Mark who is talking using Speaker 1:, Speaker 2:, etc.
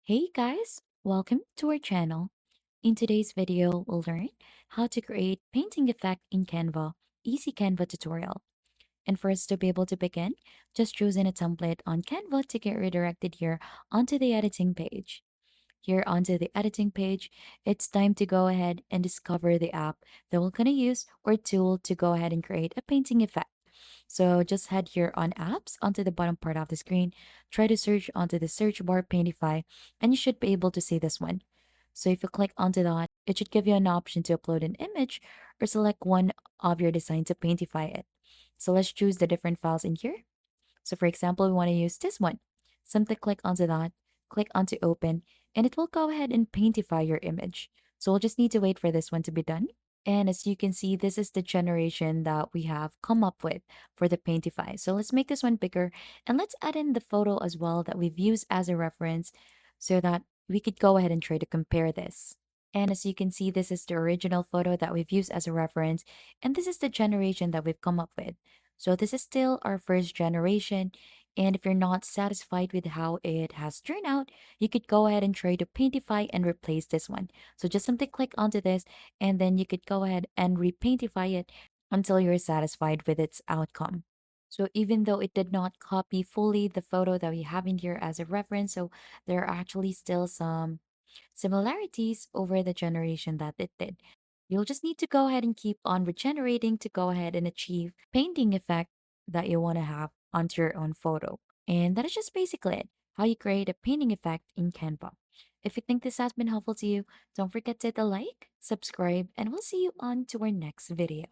Speaker 1: Hey guys, welcome to our channel. In today's video, we'll learn how to create painting effect in Canva, easy Canva tutorial. And for us to be able to begin, just choosing a template on Canva to get redirected here onto the editing page. Here onto the editing page, it's time to go ahead and discover the app that we're going to use or tool to go ahead and create a painting effect. So just head here on apps onto the bottom part of the screen, try to search onto the search bar Paintify, and you should be able to see this one. So if you click onto that, it should give you an option to upload an image or select one of your design to Paintify it. So let's choose the different files in here. So for example, we want to use this one. Simply click onto that, click onto open, and it will go ahead and paintify your image. So we'll just need to wait for this one to be done. And as you can see, this is the generation that we have come up with for the Paintify. So let's make this one bigger and let's add in the photo as well that we've used as a reference so that we could go ahead and try to compare this. And as you can see, this is the original photo that we've used as a reference, and this is the generation that we've come up with. So this is still our first generation. And if you're not satisfied with how it has turned out, you could go ahead and try to paintify and replace this one. So just simply click onto this and then you could go ahead and repaintify it until you're satisfied with its outcome. So even though it did not copy fully the photo that we have in here as a reference, so there are actually still some similarities over the generation that it did. You'll just need to go ahead and keep on regenerating to go ahead and achieve painting effect that you want to have onto your own photo. And that is just basically it, how you create a painting effect in Canva. If you think this has been helpful to you, don't forget to hit the like, subscribe, and we'll see you on to our next video.